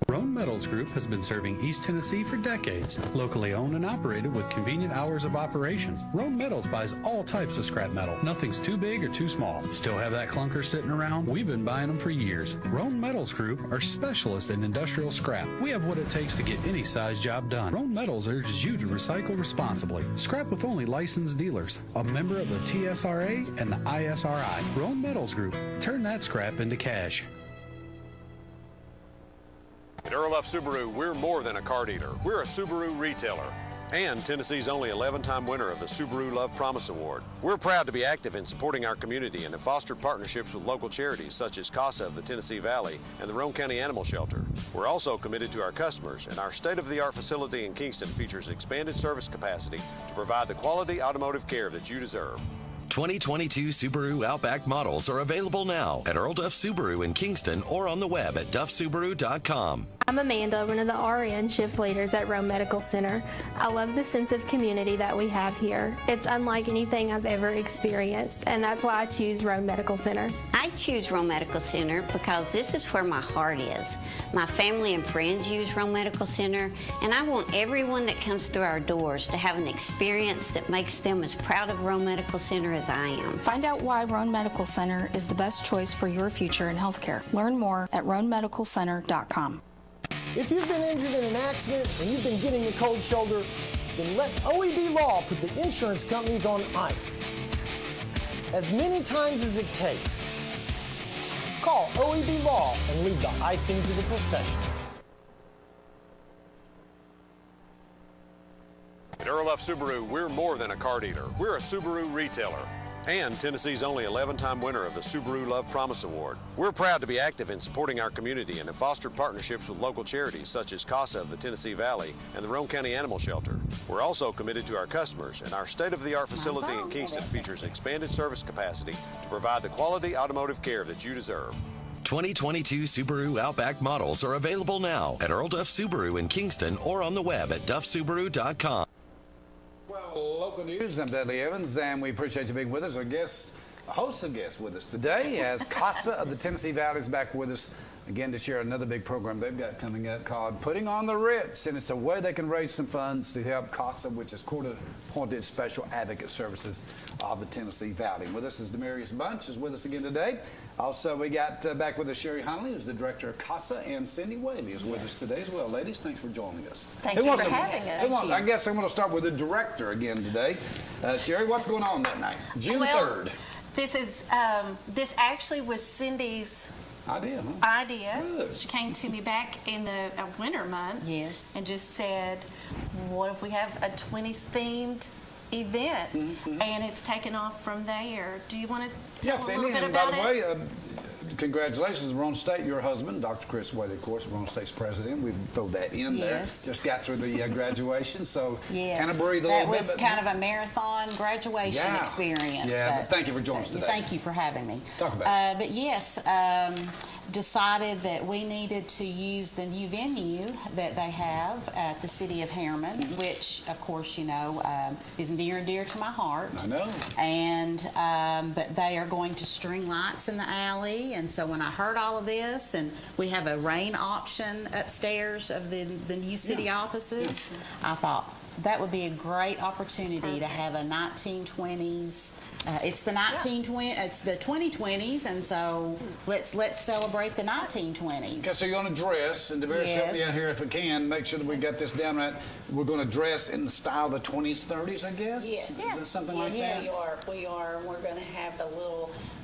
Roane Metals Group has been serving East Tennessee for decades. Locally owned and operated with convenient hours of operation, Roane Metals buys all types of scrap metal. Nothing's too big or too small. Still have that clunker sitting around? We've been buying them for years. Roane Metals Group are specialists in industrial scrap. We have what it takes to get any size job done. Roane Metals urges you to recycle responsibly. Scrap with only licensed dealers, a member of the TSRA and the ISRI. Roane Metals Group. Turn that scrap into cash. At Earl F. Subaru, we're more than a car dealer. We're a Subaru retailer and Tennessee's only 11-time winner of the Subaru Love Promise Award. We're proud to be active in supporting our community and have fostered partnerships with local charities such as CASA of the Tennessee Valley and the Roane County Animal Shelter. We're also committed to our customers, and our state-of-the-art facility in Kingston features expanded service capacity to provide the quality automotive care that you deserve. 2022 Subaru Outback models are available now at Earl Duff Subaru in Kingston or on the web at duffsubaru.com. I'm Amanda, one of the RN shift leaders at Roane Medical Center. I love the sense of community that we have here. It's unlike anything I've ever experienced, and that's why I choose Roane Medical Center. I choose Roane Medical Center because this is where my heart is. My family and friends use Roane Medical Center, and I want everyone that comes through our doors to have an experience that makes them as proud of Roane Medical Center as I am. Find out why Roane Medical Center is the best choice for your future in healthcare. Learn more at roanemedicalcenter.com. If you've been injured in an accident and you've been getting a cold shoulder, then let OEB Law put the insurance companies on ice. As many times as it takes. Call OEB Law and leave the icing to the professionals. At Earl F. Subaru, we're more than a car dealer. We're a Subaru retailer and Tennessee's only 11-time winner of the Subaru Love Promise Award. We're proud to be active in supporting our community and have fostered partnerships with local charities such as CASA of the Tennessee Valley and the Roane County Animal Shelter. We're also committed to our customers, and our state-of-the-art facility in Kingston features expanded service capacity to provide the quality automotive care that you deserve. 2022 Subaru Outback models are available now at Earl Duff Subaru in Kingston or on the web at duffsubaru.com. Well, local news, I'm Dudley Evans, and we appreciate you being with us. A host of guests with us today, as CASA of the Tennessee Valley is back with us again to share another big program they've got coming up called Putting on the Ritz, and it's a way they can raise some funds to help CASA, which is Court-Appointed Special Advocate Services of the Tennessee Valley. With us is Demarius Bunch is with us again today. Also, we got back with us Sherry Hunley, who's the director of CASA, and Cindy Whaley is with us today as well. Ladies, thanks for joining us. Thank you for having us. I guess I'm going to start with the director again today. Sherry, what's going on that night? June 3rd. This actually was Cindy's idea. Good. She came to me back in the winter months and just said, what if we have a 20s themed event? And it's taken off from there. Do you want to tell a little bit about it? By the way, congratulations, Roane State, your husband, Dr. Chris Whaley, of course, Roane State's president. We throw that in there. Just got through the graduation, so kind of breathe a little bit. That was kind of a marathon graduation experience. But thank you for joining us today. Thank you for having me. Talk about it. But yes, decided that we needed to use the new venue that they have at the city of Harriman, which, of course, you know, is near and dear to my heart. I know. And but they are going to string lights in the alley, and so when I heard all of this, and we have a rain option upstairs of the new city offices, I thought that would be a great opportunity to have a 1920s It's the 2020s, and so let's celebrate the 1920s. Okay, so you're going to dress, and Damaris, help me out here if I can. Make sure that we got this down right. We're going to dress in the style of the 20s, 30s, I guess. Yes. Is that something like that? We are. We're going to have a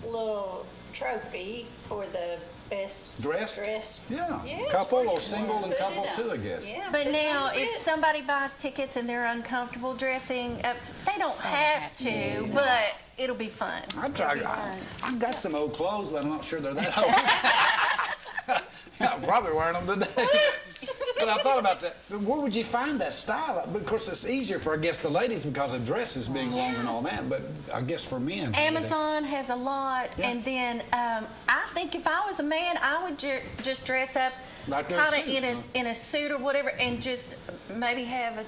little trophy for the best dressed. Yeah. Yes, couple or single and couple too, I guess. Yeah. But now, if somebody buys tickets and they're uncomfortable dressing, they don't have to, but it'll be fun. I've got some old clothes, but I'm not sure they're that old. I'm probably wearing them today. But I thought about that. Where would you find that style? Of course, it's easier for, I guess, the ladies because of dresses being longer and all that. But I guess for men, Amazon has a lot. Yeah. And then I think if I was a man, I would just dress up kind of in a suit or whatever, and just maybe have a.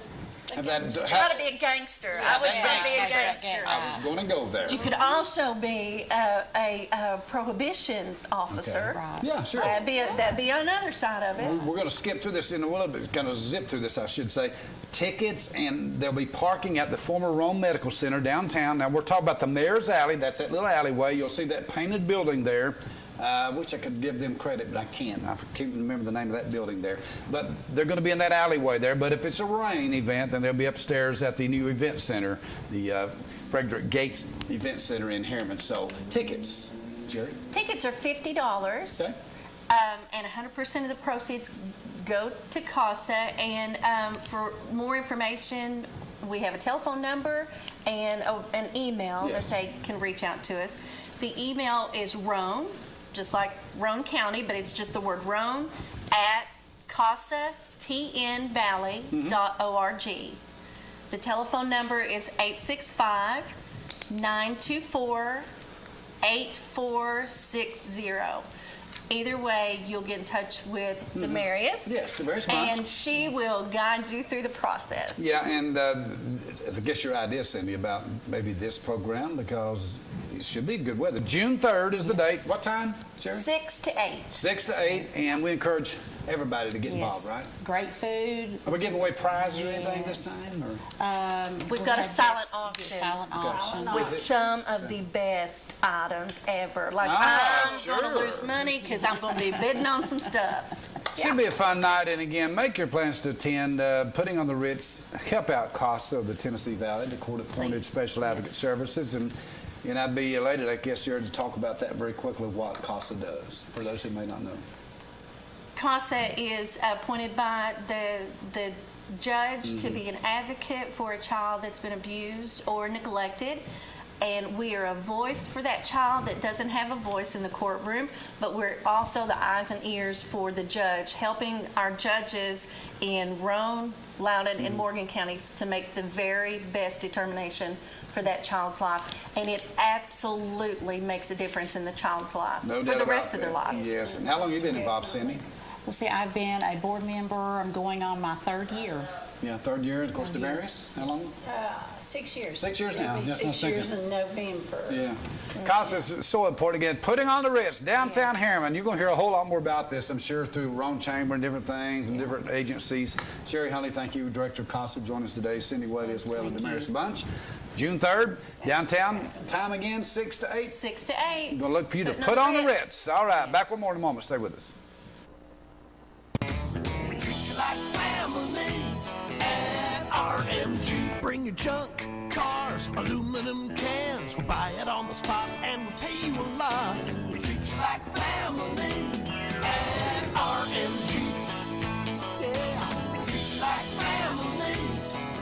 Try to be a gangster. I was going to be a gangster. I was going to go there. You could also be a prohibitions officer. Okay. Right. Yeah, sure. That'd be another side of it. We're going to skip through this in a little bit, kind of zip through this, I should say. Tickets, and there'll be parking at the former Roane Medical Center downtown. Now, we're talking about the Mayor's Alley. That's that little alleyway. You'll see that painted building there. I wish I could give them credit, but I can't. I can't remember the name of that building there. But they're going to be in that alleyway there. But if it's a rain event, then they'll be upstairs at the new event center, the Frederick Gates Event Center in Harriman. So tickets, Jerry? Tickets are $50. Okay. And 100% of the proceeds go to CASA. And for more information, we have a telephone number and an email that they can reach out to us. The email is Roane, just like Roane County, but it's just the word Roane, at CASATNValley.org. The telephone number is 865-924-8460. Either way, you'll get in touch with Damaris. Yes, Damaris. And she will guide you through the process. Yeah, and I guess your idea, Cindy, about maybe this program, because it should be good weather. June 3rd is the date. What time, Sherry? 6 to 8. 6 to 8, and we encourage everybody to get involved, right? Great food. Are we giving away prizes or anything this time? Or? We've got a silent auction. With Okay. some of the best items ever. Like, I'm going to lose money because I'm going to be bidding on some stuff. Should be a fun night, and again, make your plans to attend. Putting on the Ritz, help out CASA of the Tennessee Valley, the Court-Appointed Special Advocate Services, and I'd be elated, I guess, Jared, to talk about that very quickly, what CASA does, for those who may not know. CASA is appointed by the judge to be an advocate for a child that's been abused or neglected. And we are a voice for that child that doesn't have a voice in the courtroom, but we're also the eyes and ears for the judge, helping our judges in Roane, Loudoun, and Morgan counties to make the very best determination for that child's life. And it absolutely makes a difference in the child's life for the rest of their life. Yes. And how long have you been involved, Cindy? Well, see, I've been a board member. I'm going on my 3rd year. Yeah, 3rd year. Of course, Damaris, how long? 6 years. 6 years now. It'll be 6 years in November. Yeah. CASA is so important. Again, putting on the Ritz, downtown Harriman. You're going to hear a whole lot more about this, I'm sure, through Roane Chamber and different things and different agencies. Sherry Hunley, thank you, Director of CASA, joining us today. Cindy Whaley as well, and Damaris Bunch. June 3rd, downtown. Time again, 6 to 8. 6 to 8. I'm going to look for you to put on the Ritz. All right, back with more in a moment. Stay with us. We treat you like family at RMG. Bring your junk, cars, aluminum cans. We'll buy it on the spot and we'll pay you a lot. We treat you like family at RMG. Yeah, we treat you like family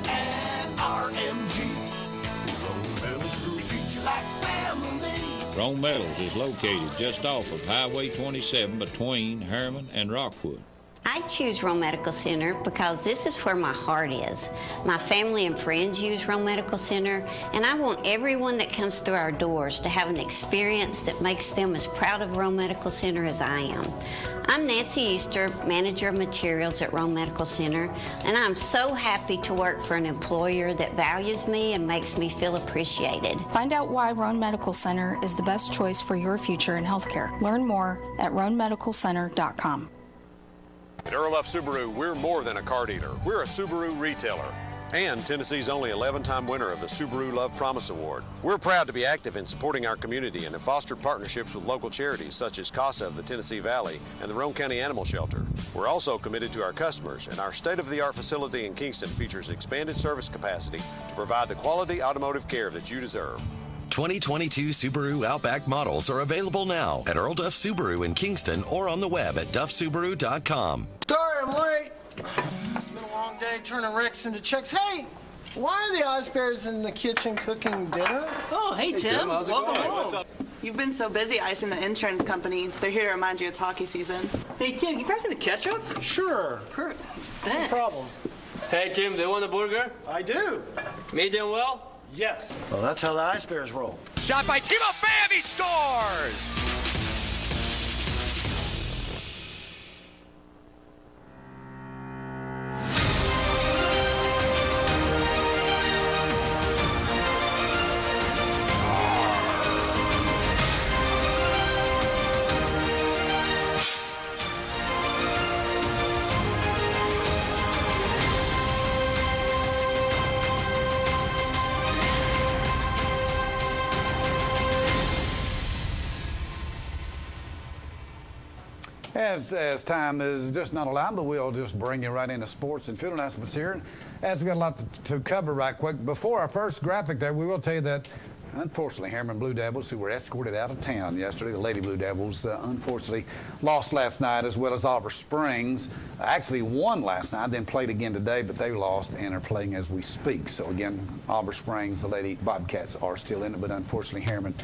at RMG. Roane Metals Group, treat you like family. Roane Metals is located just off of Highway 27 between Harriman and Rockwood. I choose Roane Medical Center because this is where my heart is. My family and friends use Roane Medical Center, and I want everyone that comes through our doors to have an experience that makes them as proud of Roane Medical Center as I am. I'm Nancy Easter, Manager of Materials at Roane Medical Center, and I'm so happy to work for an employer that values me and makes me feel appreciated. Find out why Roane Medical Center is the best choice for your future in healthcare. Learn more at RoaneMedicalCenter.com. At Earl F. Subaru, we're more than a car dealer. We're a Subaru retailer. and Tennessee's only 11-time winner of the Subaru Love Promise Award. We're proud to be active in supporting our community and have fostered partnerships with local charities such as CASA of the Tennessee Valley and the Roane County Animal Shelter. We're also committed to our customers, and our state-of-the-art facility in Kingston features expanded service capacity to provide the quality automotive care that you deserve. 2022 Subaru Outback models are available now at Earl Duff Subaru in Kingston or on the web at duffsubaru.com. Sorry I'm late. It's been a long day turning Rex into checks. Hey, why are the Ice Bears in the kitchen cooking dinner? Oh, hey Tim. How's it Welcome going? home. You've been so busy icing the insurance company. They're here to remind you it's hockey season. Hey Tim, can you pass me the ketchup? Sure. Thanks. No problem. Hey Tim, do you want a burger? I do. Medium well? Yes. Well, that's how the Ice Bears roll. Shot by Timo, bam, he scores! As time is just not allowed, but we'll just bring you right into sports and field announcements here. As we got a lot to cover right quick. Before our first graphic there, we will tell you that, unfortunately, Harriman Blue Devils, who were escorted out of town yesterday, the Lady Blue Devils, unfortunately lost last night, as well as Auburn Springs. Actually won last night, then played again today, but they lost and are playing as we speak. So again, Auburn Springs, the Lady Bobcats are still in it, but unfortunately Harriman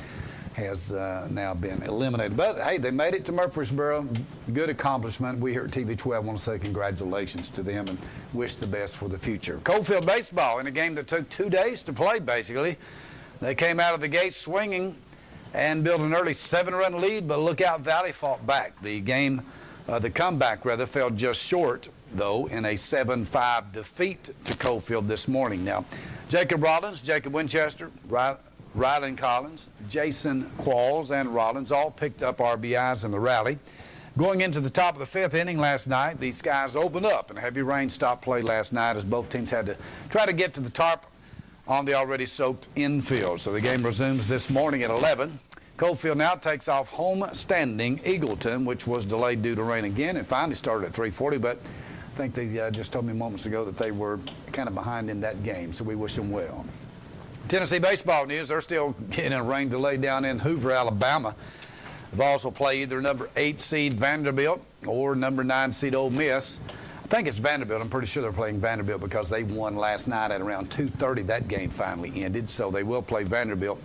has now been eliminated. But hey, they made it to Murfreesboro. Good accomplishment. We here at TV 12 want to say congratulations to them and wish the best for the future. Coalfield baseball in a game that took 2 days to play, basically. They came out of the gate swinging and built an early 7-run lead, but Lookout Valley fought back. The comeback fell just short, though, in a 7-5 defeat to Coalfield this morning. Now, Jacob Rollins, Jacob Winchester, Rylan Collins, Jason Qualls, and Rollins all picked up RBIs in the rally. Going into the top of the 5th inning last night, the skies opened up and heavy rain stopped play last night as both teams had to try to get to the tarp on the already soaked infield. So the game resumes this morning at 11. Coalfield now takes off home standing Eagleton, which was delayed due to rain again. It finally started at 3:40, but I think they just told me moments ago that they were kind of behind in that game, so we wish them well. Tennessee baseball news, they're still getting a rain delay down in Hoover, Alabama. The Vols will play either number 8 seed Vanderbilt or number 9 seed Ole Miss. I think it's Vanderbilt. I'm pretty sure they're playing Vanderbilt because they won last night at around 2:30. That game finally ended, so they will play Vanderbilt.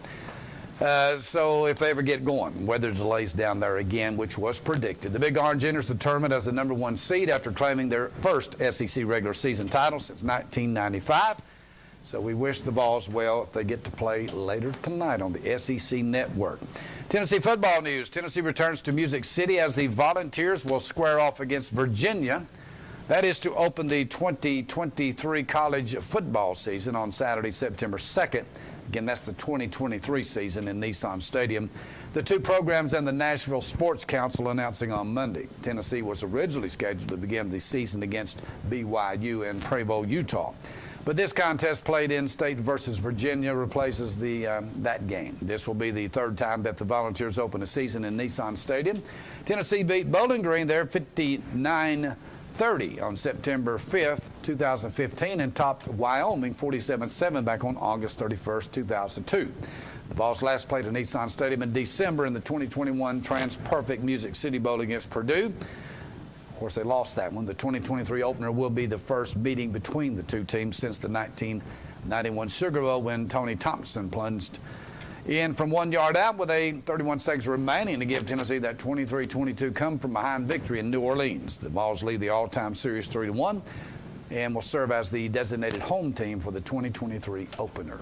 So if they ever get going, weather delays down there again, which was predicted. The Big Orange enters the tournament as the number 1 seed after claiming their first SEC regular season title since 1995. So we wish the Vols well if they get to play later tonight on the SEC Network. Tennessee football news. Tennessee returns to Music City as the Volunteers will square off against Virginia. That is to open the 2023 college football season on Saturday, September 2nd. Again, that's the 2023 season in Nissan Stadium. The two programs and the Nashville Sports Council announcing on Monday. Tennessee was originally scheduled to begin the season against BYU in Prevost, Utah. But this contest played in-state versus Virginia replaces that game. This will be the 3rd time that the Volunteers open a season in Nissan Stadium. Tennessee beat Bowling Green there 59-30 on September 5th, 2015, and topped Wyoming 47-7 back on August 31st, 2002. The Vols last played at Nissan Stadium in December in the 2021 Trans-Perfect Music City Bowl against Purdue. Of course, they lost that one. The 2023 opener will be the first meeting between the two teams since the 1991 Sugar Bowl when Tony Thompson plunged in from 1 yard out with 31 seconds remaining to give Tennessee that 23-22 come-from-behind victory in New Orleans. The Vols lead the all-time series 3-1 and will serve as the designated home team for the 2023 opener.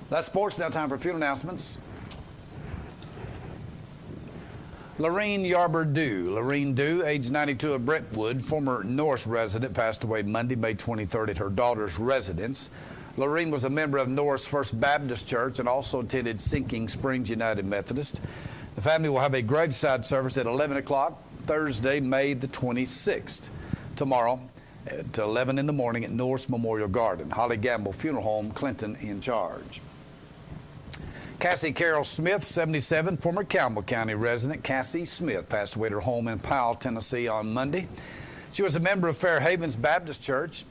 That's sports. Now time for field announcements. Lorene Yarber-Dew. Lorene Dew, age 92 of Brentwood, former Norris resident, passed away Monday, May 23rd at her daughter's residence. Lorene was a member of Norris First Baptist Church and also attended Sinking Springs United Methodist. The family will have a graveside service at 11 o'clock Thursday, May the 26th. Tomorrow at 11 in the morning at Norris Memorial Garden. Holly Gamble Funeral Home, Clinton in charge. Cassie Carol Smith, 77, former Campbell County resident. Cassie Smith passed away at her home in Powell, Tennessee on Monday. She was a member of Fair Havens Baptist Church.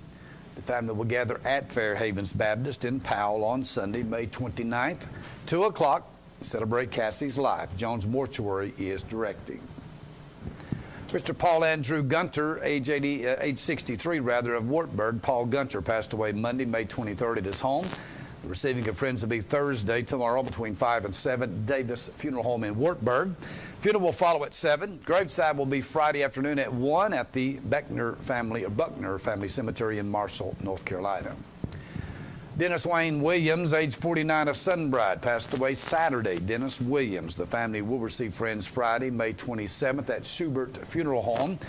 The family will gather at Fair Havens Baptist in Powell on Sunday, May 29th, 2 o'clock. Celebrate Cassie's life. Jones Mortuary is directing. Mr. Paul Andrew Gunter, age 63 of Wartburg. Paul Gunter passed away Monday, May 23rd at his home. The receiving of friends will be Thursday, tomorrow between 5 and 7. Davis Funeral Home in Wartburg. Funeral will follow at 7. Graveside will be Friday afternoon at 1 at the Buckner Family Cemetery in Marshall, North Carolina. Dennis Wayne Williams, age 49 of Sunbride, passed away Saturday. Dennis Williams. The family will receive friends Friday, May 27th at Schubert Funeral Home.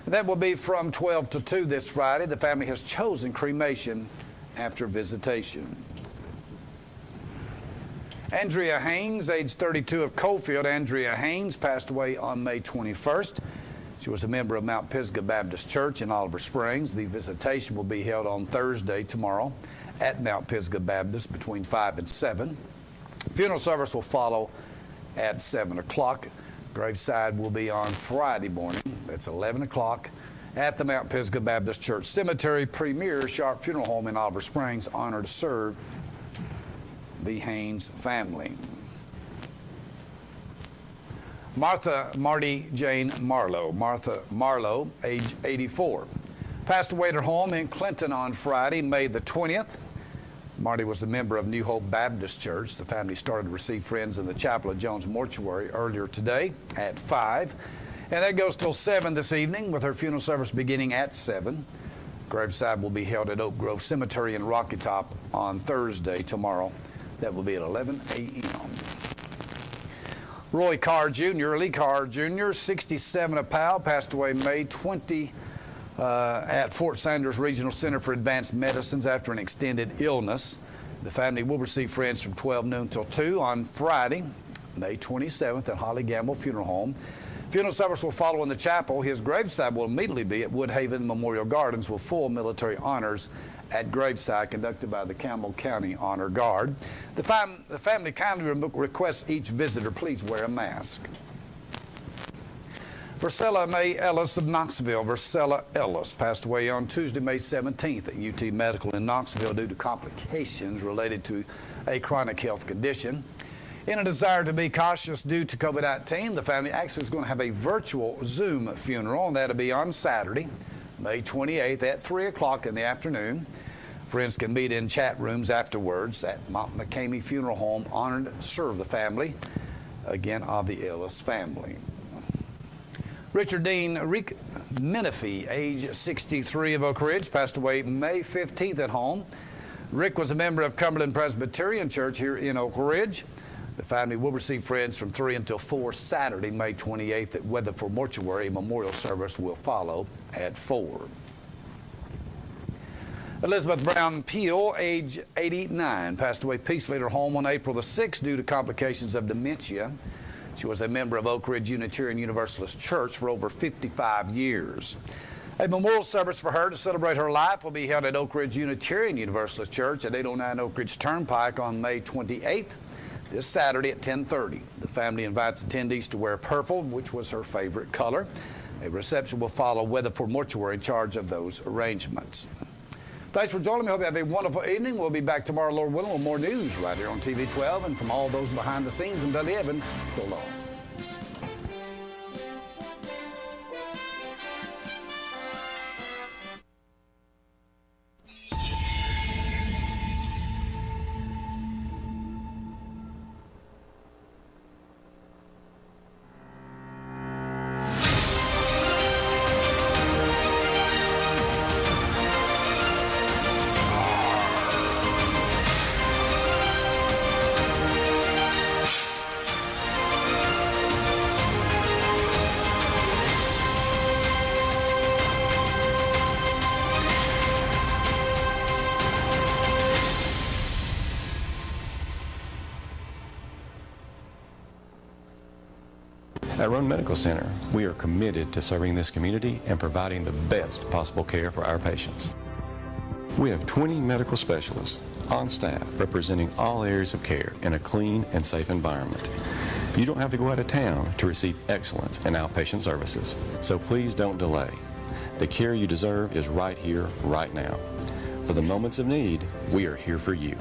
That will be from 12 to 2 this Friday. The family has chosen cremation after visitation. Andrea Haynes, age 32 of Coalfield. Andrea Haynes passed away on May 21st. She was a member of Mount Pisgah Baptist Church in Oliver Springs. The visitation will be held on Thursday, tomorrow, at Mount Pisgah Baptist between 5 and 7. Funeral service will follow at 7 o'clock. Graveside will be on Friday morning. That's 11 o'clock at the Mount Pisgah Baptist Church Cemetery. Premier Sharp Funeral Home in Oliver Springs, honored to serve the Haynes family. Marty Jane Marlowe. Martha Marlowe, age 84. Passed away at her home in Clinton on Friday, May the 20th. Marty was a member of New Hope Baptist Church. The family started to receive friends in the chapel at Jones Mortuary earlier today at 5. And that goes till 7 this evening, with her funeral service beginning at 7. Graveside will be held at Oak Grove Cemetery in Rocky Top on Thursday, tomorrow. That will be at 11 a.m. Roy Carr Jr., Lee Carr Jr., 67 of Powell, passed away May 20 at Fort Sanders Regional Center for Advanced Medicines after an extended illness. The family will receive friends from 12 noon till 2 on Friday, May 27th at Holly Gamble Funeral Home. Funeral service will follow in the chapel. His graveside will immediately be at Woodhaven Memorial Gardens with full military honors at graveside conducted by the Campbell County Honor Guard. The family kindly requests each visitor please wear a mask. Vercella May Ellis of Knoxville. Vercella Ellis passed away on Tuesday, May 17th at UT Medical in Knoxville due to complications related to a chronic health condition. In a desire to be cautious due to COVID-19, the family actually is going to have a virtual Zoom funeral, and that'll be on Saturday, May 28th at 3 o'clock in the afternoon. Friends can meet in chat rooms afterwards at Mount McCamey Funeral Home, honored to serve the family, again, of the Ellis family. Richard Dean Menifee, age 63 of Oak Ridge, passed away May 15th at home. Rick was a member of Cumberland Presbyterian Church here in Oak Ridge. The family will receive friends from 3 until 4 Saturday, May 28th at Weatherford Mortuary. A memorial service will follow at 4. Elizabeth Brown Peel, age 89, passed away peacefully at her home on April the 6th due to complications of dementia. She was a member of Oak Ridge Unitarian Universalist Church for over 55 years. A memorial service for her to celebrate her life will be held at Oak Ridge Unitarian Universalist Church at 809 Oak Ridge Turnpike on May 28th, this Saturday at 10:30. The family invites attendees to wear purple, which was her favorite color. A reception will follow. Weatherford Mortuary in charge of those arrangements. Thanks for joining me. Hope you have a wonderful evening. We'll be back tomorrow, Lord willing, with more news right here on TV 12. And from all those behind the scenes, I'm Dudley Evans. So long. At Roane Medical Center, we are committed to serving this community and providing the best possible care for our patients. We have 20 medical specialists on staff representing all areas of care in a clean and safe environment. You don't have to go out of town to receive excellence in outpatient services, so please don't delay. The care you deserve is right here, right now. For the moments of need, we are here for you.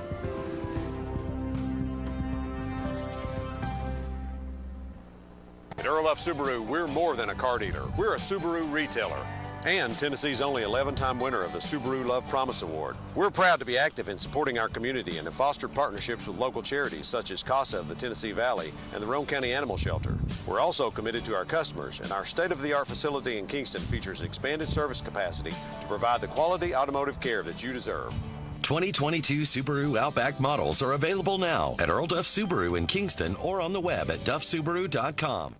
At Earl F. Subaru, we're more than a car dealer. We're a Subaru retailer and Tennessee's only 11-time winner of the Subaru Love Promise Award. We're proud to be active in supporting our community and have fostered partnerships with local charities such as CASA of the Tennessee Valley and the Roane County Animal Shelter. We're also committed to our customers, and our state-of-the-art facility in Kingston features expanded service capacity to provide the quality automotive care that you deserve. 2022 Subaru Outback models are available now at Earl Duff Subaru in Kingston or on the web at duffsubaru.com.